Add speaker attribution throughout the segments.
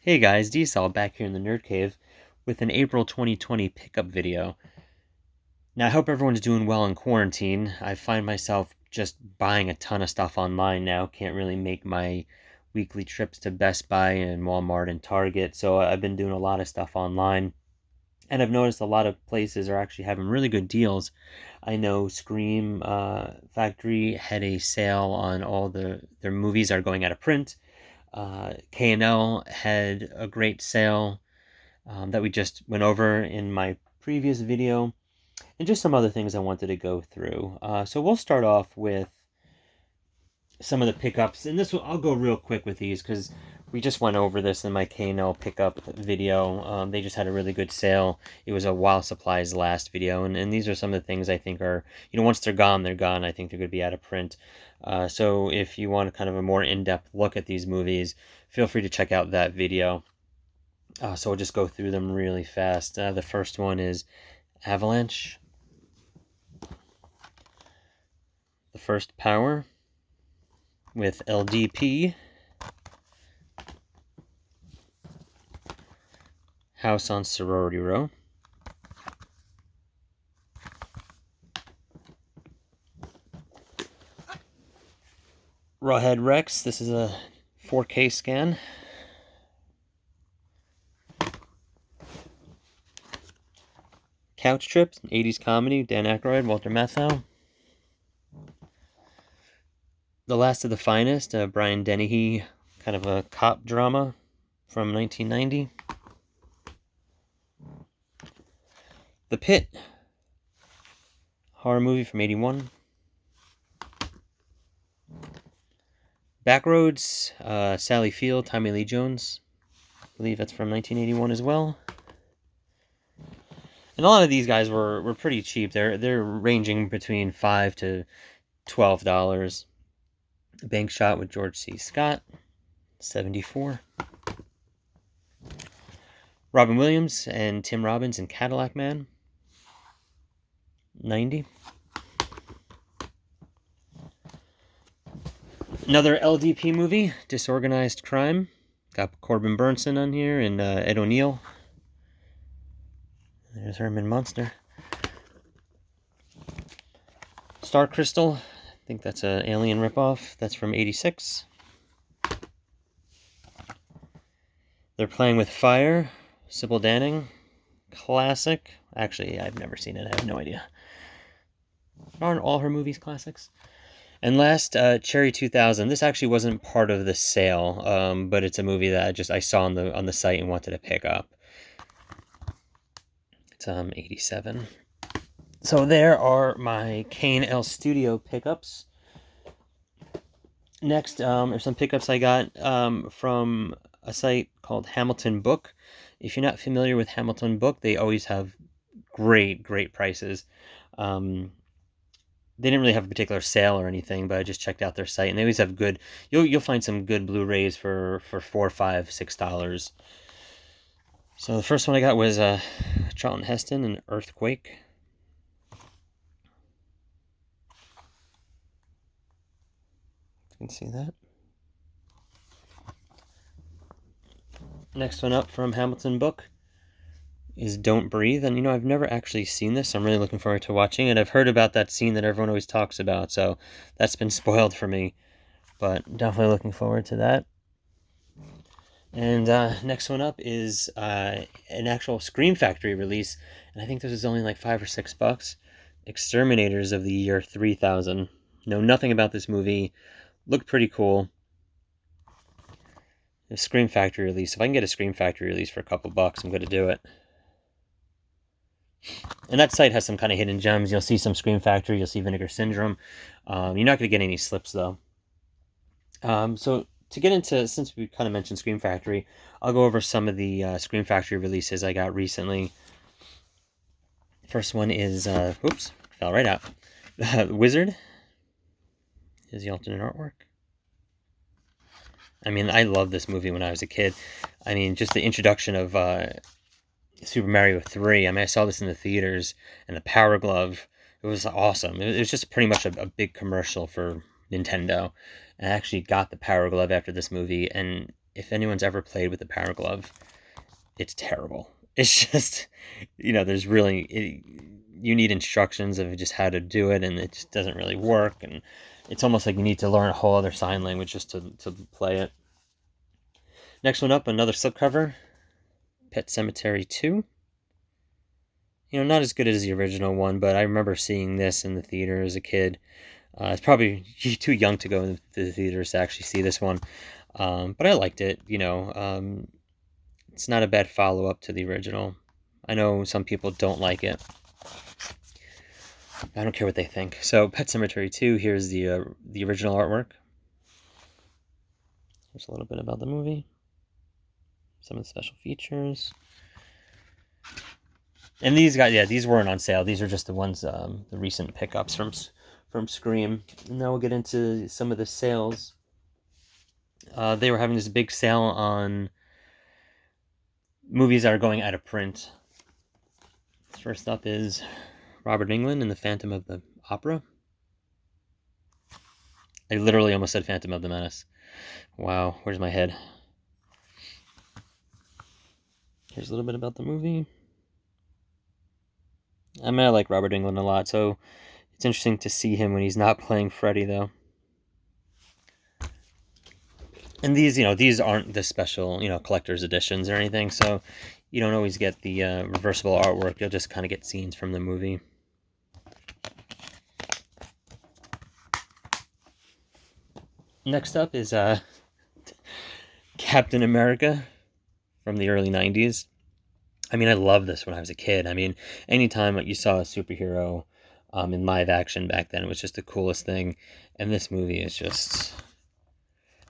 Speaker 1: Hey guys, Diesel back here in the Nerd Cave with an April 2020 pickup video. Now, I hope everyone's doing well in quarantine. I find myself just buying a ton of stuff online now. Can't really make my weekly trips to Best Buy and Walmart and Target, so I've been doing a lot of stuff online. And I've noticed a lot of places are actually having really good deals. I know Scream Factory had a sale on all their movies are going out of print. K&L had a great sale that we just went over in my previous video, and just some other things I wanted to go through. So we'll start off with some of the pickups, and I'll go real quick with these because we just went over this in my K&L pickup video. They just had a really good sale. It was a while supplies last video, and these are some of the things I think are, once they're gone, they're gone. I think they're going to be out of print. So if you want kind of a more in-depth look at these movies, feel free to check out that video. So we'll just go through them really fast. The first one is Avalanche. The First Power with LDP. House on Sorority Row. Rawhead Rex. This is a 4K scan. Couch Trip, 80s comedy, Dan Aykroyd, Walter Matthau. The Last of the Finest, Brian Dennehy, kind of a cop drama from 1990. The Pit, horror movie from 81. Backroads, Sally Field, Tommy Lee Jones. I believe that's from 1981 as well. And a lot of these guys were pretty cheap. They're ranging between $5 to $12. Bank Shot with George C. Scott, 74. Robin Williams and Tim Robbins in Cadillac Man, 90. Another LDP movie, Disorganized Crime. Got Corbin Burnson on here and Ed O'Neill. There's Herman Munster. Star Crystal. I think that's an Alien ripoff. That's from 86. They're Playing with Fire. Sybil Danning. Classic. Actually, I've never seen it. I have no idea. Aren't all her movies classics? And last, Cherry 2000. This actually wasn't part of the sale, but it's a movie that I saw on the site and wanted to pick up. It's 87. So there are my K&L Studio pickups. Next are some pickups I got from a site called Hamilton Book. If you're not familiar with Hamilton Book, they always have great prices. They didn't really have a particular sale or anything, but I just checked out their site, and they always have good. You'll find some good Blu-rays for $4, $5, $6. So the first one I got was Charlton Heston and Earthquake. You can see that. Next one up from Hamilton Book is Don't Breathe. And, I've never actually seen this. I'm really looking forward to watching it. I've heard about that scene that everyone always talks about, so that's been spoiled for me. But definitely looking forward to that. And next one up is an actual Scream Factory release. And I think this is only like $5 or $6. Exterminators of the Year 3000. Know nothing about this movie. Looked pretty cool. A Scream Factory release. If I can get a Scream Factory release for a couple bucks, I'm going to do it. And that site has some kind of hidden gems. You'll see some Scream Factory. You'll see Vinegar Syndrome. You're not going to get any slips, though. So to get into, since we kind of mentioned Scream Factory, I'll go over some of the Scream Factory releases I got recently. First one is, oops, fell right out. Wizard is the alternate artwork. I mean, I loved this movie when I was a kid. I mean, just the introduction of Super Mario 3. I mean, I saw this in the theaters, and the Power Glove, it was awesome. It was just pretty much a big commercial for Nintendo. And I actually got the Power Glove after this movie, and if anyone's ever played with the Power Glove, it's terrible. It's just, there's really, you need instructions of just how to do it, and it just doesn't really work. And it's almost like you need to learn a whole other sign language just to play it. Next one up, another slipcover, Pet Sematary 2. Not as good as the original one, but I remember seeing this in the theater as a kid. It's probably too young to go to the theaters to actually see this one, but I liked it. It's not a bad follow-up to the original. I know some people don't like it. I don't care what they think. So, Pet Sematary 2, here's the original artwork. Here's a little bit about the movie. Some of the special features. And these guys, these weren't on sale. These are just the ones, the recent pickups from Scream. And now we'll get into some of the sales. They were having this big sale on movies that are going out of print. First up is Robert Englund and the Phantom of the Opera. I literally almost said Phantom of the Menace. Wow, where's my head? Here's a little bit about the movie. I like Robert Englund a lot, so it's interesting to see him when he's not playing Freddy, though. And these aren't the special, collector's editions or anything, so you don't always get the reversible artwork. You'll just kind of get scenes from the movie. Next up is Captain America from the early 90s. I love this when I was a kid. Anytime you saw a superhero in live action back then, it was just the coolest thing. And this movie is just...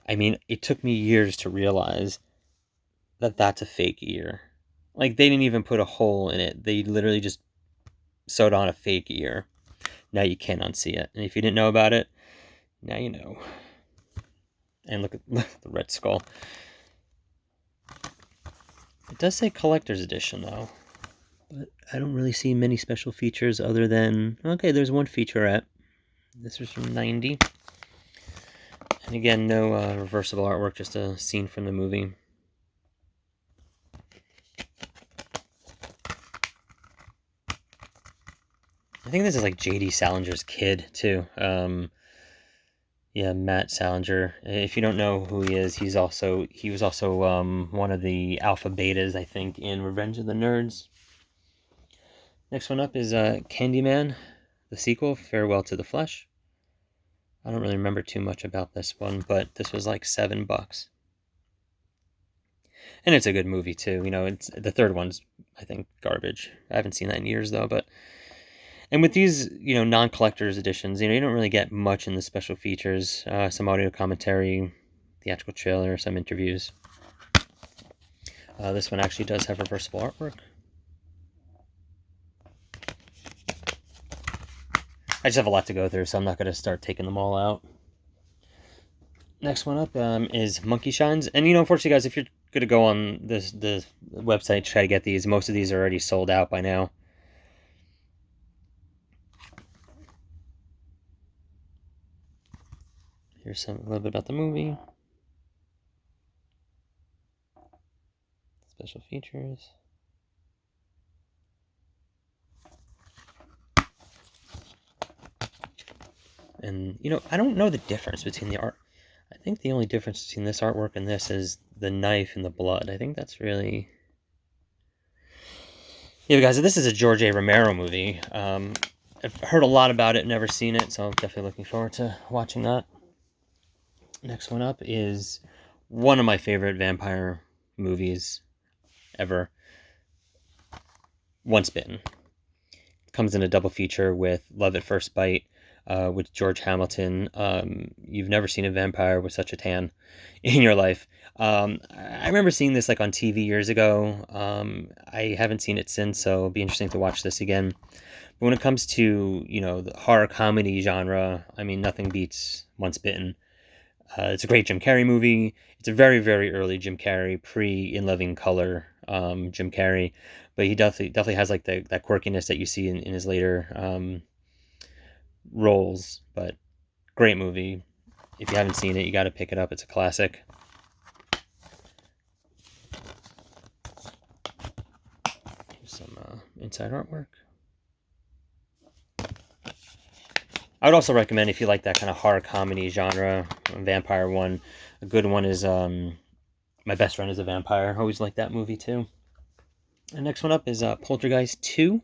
Speaker 1: it took me years to realize that that's a fake ear. They didn't even put a hole in it. They literally just sewed on a fake ear. Now you can't unsee it. And if you didn't know about it, now you know. And look at the Red Skull. It does say collector's edition, though. But I don't really see many special features other than... Okay, there's one featurette. This was from 90. And again, no reversible artwork, just a scene from the movie. I think this is J.D. Salinger's kid, too. Matt Salinger. If you don't know who he is, he was also one of the alpha betas, I think, in Revenge of the Nerds. Next one up is Candyman, the sequel, Farewell to the Flesh. I don't really remember too much about this one, but this was $7. And it's a good movie too. It's the third one's, I think, garbage. I haven't seen that in years though, but... And with these, non-collector's editions, you don't really get much in the special features. Some audio commentary, theatrical trailer, some interviews. This one actually does have reversible artwork. I just have a lot to go through, so I'm not going to start taking them all out. Next one up is Monkey Shines. And, unfortunately, guys, if you're going to go on the website to try to get these, most of these are already sold out by now. Here's a little bit about the movie. Special features. And, I don't know the difference between the art. I think the only difference between this artwork and this is the knife and the blood. I think that's really... Yeah, guys, this is a George A. Romero movie. I've heard a lot about it, never seen it, so I'm definitely looking forward to watching that. Next one up is one of my favorite vampire movies ever. Once Bitten. Comes in a double feature with Love at First Bite, with George Hamilton. You've never seen a vampire with such a tan in your life. I remember seeing this on TV years ago. I haven't seen it since, so it'll be interesting to watch this again. But when it comes to, the horror comedy genre, nothing beats Once Bitten. It's a great Jim Carrey movie. It's a very, very early Jim Carrey, pre-In Living Color Jim Carrey. But he definitely has that quirkiness that you see in his later roles. But great movie. If you haven't seen it, you got to pick it up. It's a classic. inside artwork. I would also recommend, if you like that kind of horror comedy genre, vampire one. A good one is My Best Friend is a Vampire. I always like that movie too. The next one up is Poltergeist 2.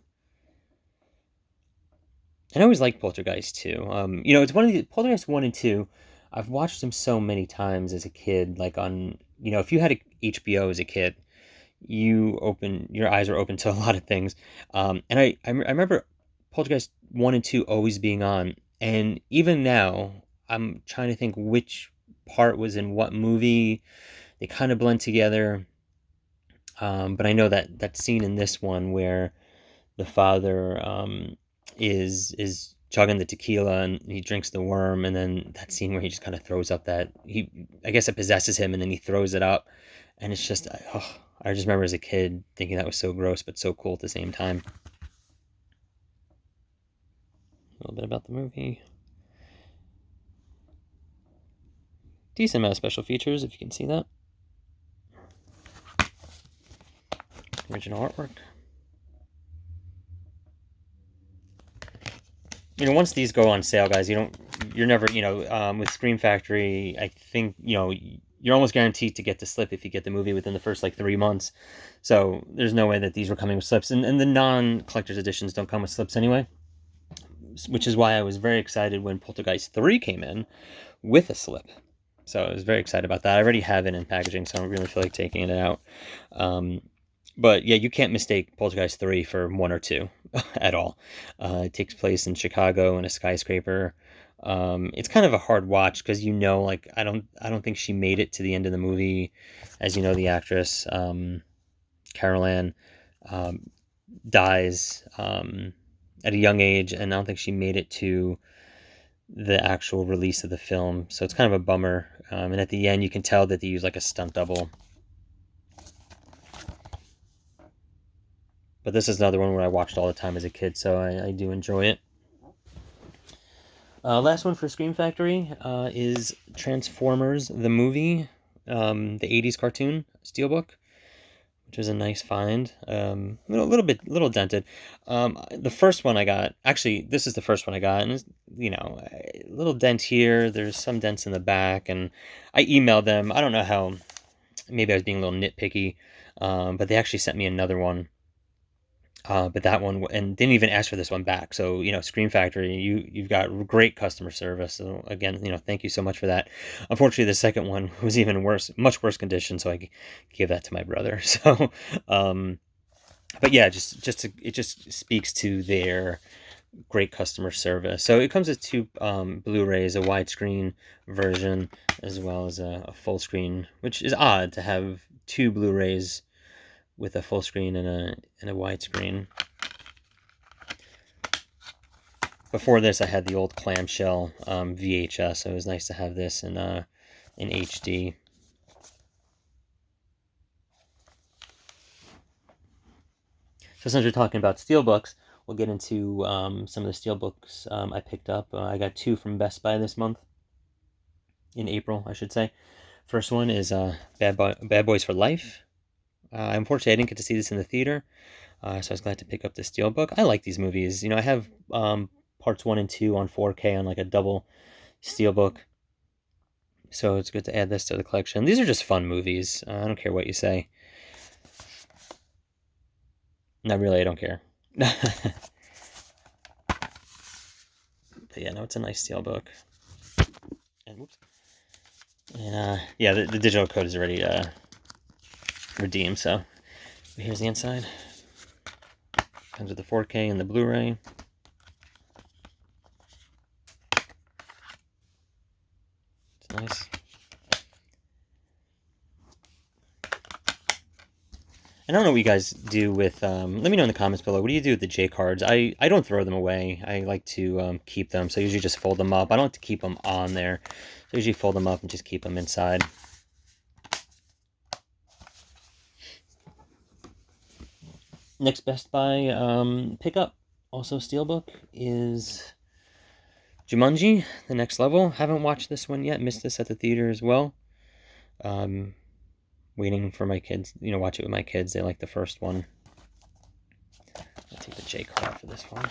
Speaker 1: And I always liked Poltergeist 2. It's one of the Poltergeist 1 and 2. I've watched them so many times as a kid. Like on, if you had HBO as a kid, your eyes were open to a lot of things. And I remember Poltergeist 1 and 2 always being on. And even now, I'm trying to think which part was in what movie. They kind of blend together. But I know that scene in this one where the father is chugging the tequila and he drinks the worm, and then that scene where he just kind of throws up I guess it possesses him, and then he throws it up, and it's just, I just remember as a kid thinking that was so gross but so cool at the same time. A little bit about the movie. Decent amount of special features, if you can see that. Original artwork. Once these go on sale, guys, you're never, with Scream Factory, I think, you're almost guaranteed to get the slip if you get the movie within the first, 3 months. So there's no way that these were coming with slips. And the non-collector's editions don't come with slips anyway, which is why I was very excited when Poltergeist 3 came in with a slip. So I was very excited about that. I already have it in packaging, so I don't really feel like taking it out. But yeah, you can't mistake Poltergeist 3 for 1 or 2 at all. It takes place in Chicago in a skyscraper. It's kind of a hard watch because I don't think she made it to the end of the movie. As you know, the actress Carol Ann dies at a young age, and I don't think she made it to the actual release of the film. So it's kind of a bummer. And at the end, you can tell that they use a stunt double. But this is another one where I watched all the time as a kid, so I do enjoy it. Last one for Scream Factory is Transformers, the movie, the 80s cartoon, Steelbook, which was a nice find. Little dented. The first one I got, actually, this is the first one I got, and it's, a little dent here. There's some dents in the back, and I emailed them. I don't know how, maybe I was being a little nitpicky, but they actually sent me another one. But that one, and didn't even ask for this one back. So, Scream Factory, you've got great customer service. So again, thank you so much for that. Unfortunately, the second one was even worse, much worse condition. So I gave that to my brother. So, but yeah, it just speaks to their great customer service. So it comes with 2 Blu-rays, a widescreen version, as well as a full screen, which is odd to have 2 Blu-rays with a full screen and a widescreen. Before this, I had the old clamshell VHS, so it was nice to have this in HD. So since we're talking about steelbooks, we'll get into some of the steelbooks I picked up. I got 2 from Best Buy this month, in April, I should say. First one is Bad Boys for Life. Unfortunately, I didn't get to see this in the theater, so I was glad to pick up the Steelbook. I like these movies. I have parts 1 and 2 on 4K on a double Steelbook, so it's good to add this to the collection. These are just fun movies. I don't care what you say. Not really, I don't care. But yeah, no, it's a nice Steelbook. And whoops. And yeah, the digital code is already redeemed, so here's the inside. Comes with the 4K and the Blu-ray. It's nice. And I don't know what you guys do with, let me know in the comments below, what do you do with the J-cards? I don't throw them away. I like to keep them, so I usually just fold them up. I don't like to keep them on there, so I usually fold them up and just keep them inside. Next Best Buy pickup, also Steelbook, is Jumanji, The Next Level. Haven't watched this one yet. Missed this at the theater as well. Waiting for my kids, watch it with my kids. They like the first one. J card for this one.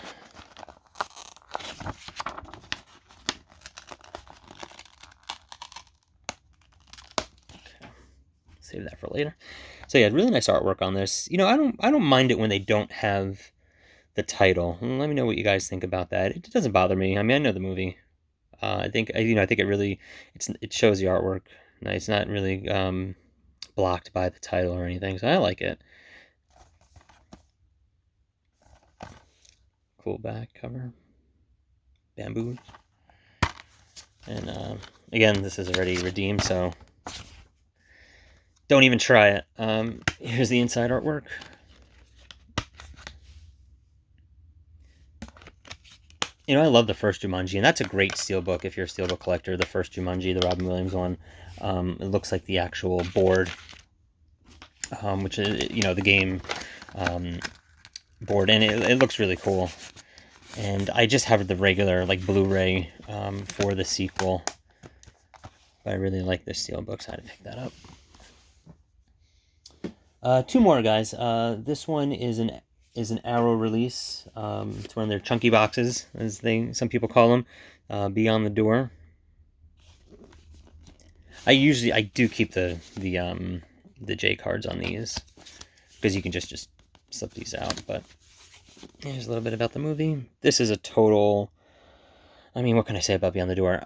Speaker 1: Okay. Save that for later. So yeah, really nice artwork on this. You know, I don't mind it when they don't have the title. Let me know what you guys think about that. It doesn't bother me. I mean, I know the movie. I think it really it shows the artwork. It's not really blocked by the title or anything, so I like it. Cool back cover. Bamboo. And again, this is already redeemed, so don't even try it. Here's the inside artwork. You know, I love the first Jumanji, and that's a great steelbook if you're a steelbook collector. The first Jumanji, the Robin Williams one, it looks like the actual board, which is, you know, the game board, and it looks really cool. And I just have the regular, like, Blu-ray for the sequel. But I really like this steelbook, so I had to pick that up. Two more, guys. This one is an Arrow release. It's one of their chunky boxes, as some people call them. Beyond the Door. I do keep the J cards on these because you can just slip these out. But here's a little bit about the movie. This is a total. I mean, what can I say about Beyond the Door?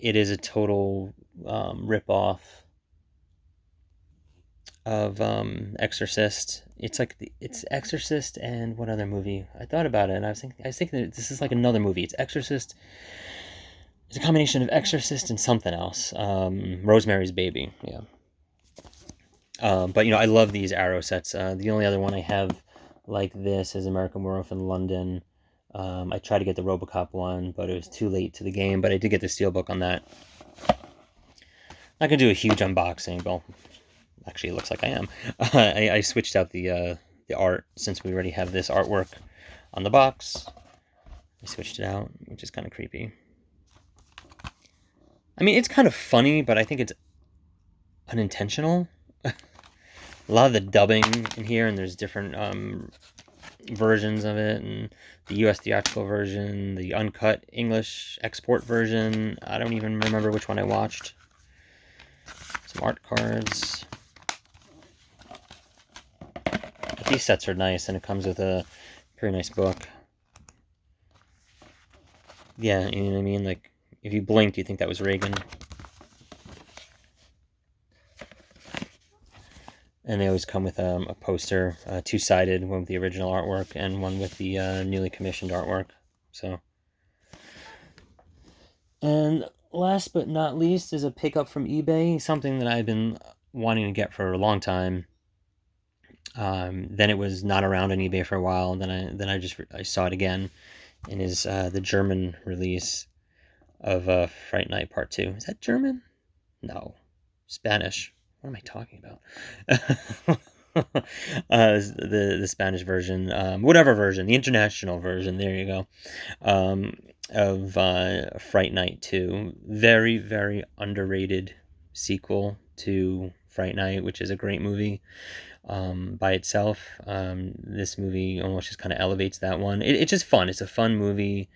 Speaker 1: It is a total rip-off of Exorcist. It's like it's Exorcist and what other movie? I thought about it, and I was thinking that this is like another movie. It's Exorcist. It's a combination of Exorcist and something else. Rosemary's Baby, yeah. But you know, I love these Arrow sets. The only other one I have like this is American Werewolf in London. I tried to get the RoboCop one, but it was too late to the game. But I did get the steelbook on that. Not gonna do a huge unboxing. Well, actually, it looks like I am. I switched out the art since we already have this artwork on the box. I switched it out, which is kind of creepy. I mean, it's kind of funny, but I think it's unintentional. A lot of the dubbing in here, and there's different versions of it, and the US theatrical version, the uncut English export version. I don't even remember which one I watched. Some art cards. But these sets are nice, and it comes with a pretty nice book. Yeah, you know what I mean? Like, if you blinked, you think that was Reagan. And they always come with a poster, two-sided, one with the original artwork and one with the newly commissioned artwork. So, and last but not least is a pickup from eBay, something that I've been wanting to get for a long time. Then it was not around on eBay for a while, and then I saw it again, and is the German release of Fright Night Part 2. Is that German? No. Spanish. What am I talking about? The Spanish version, whatever version, the international version, there you go, of Fright Night 2. Very, very underrated sequel to Fright Night, which is a great movie by itself. This movie almost just kind of elevates that one. It's just fun. It's a fun movie.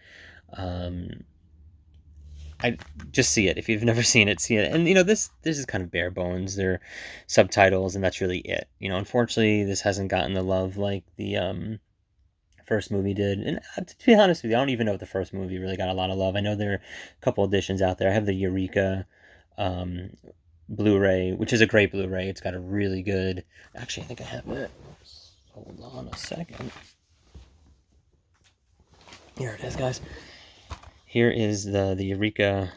Speaker 1: I just see it. If you've never seen it, see it. And, you know, this is kind of bare bones. There are subtitles, and that's really it. You know, unfortunately, this hasn't gotten the love like the first movie did. And to be honest with you, I don't even know if the first movie really got a lot of love. I know there are a couple editions out there. I have the Eureka Blu-ray, which is a great Blu-ray. It's got a really good... Actually, I think I have it. Hold on a second. Here it is, guys. Here is the Eureka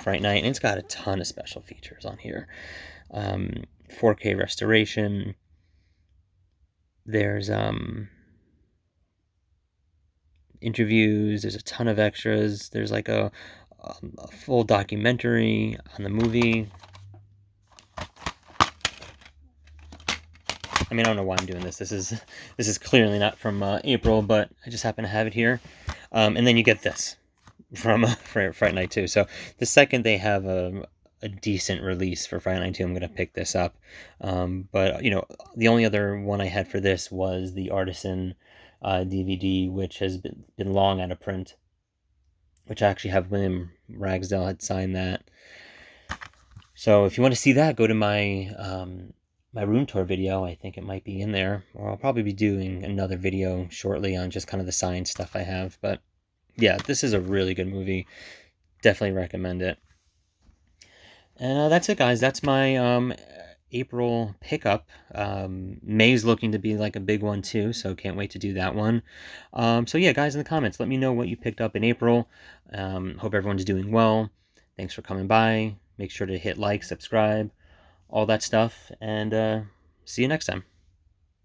Speaker 1: Fright Night, and it's got a ton of special features on here. 4K restoration. There's interviews. There's a ton of extras. There's like a full documentary on the movie. I mean, I don't know why I'm doing this. This is clearly not from April, but I just happen to have it here. And then you get this from Fright Night 2. So the second they have a a decent release for Fright Night 2, I'm going to pick this up. But, the only other one I had for this was the Artisan DVD, which has been long out of print, which I actually have William Ragsdale had signed that. So if you want to see that, go to my room tour video. I think it might be in there, or I'll probably be doing another video shortly on just kind of the signed stuff I have. But yeah, this is a really good movie. Definitely recommend it. And that's it, guys. That's my April pickup. May's looking to be like a big one too, so can't wait to do that one. So yeah, guys, in the comments, let me know what you picked up in April. Hope everyone's doing well. Thanks for coming by. Make sure to hit like, subscribe, all that stuff, and see you next time.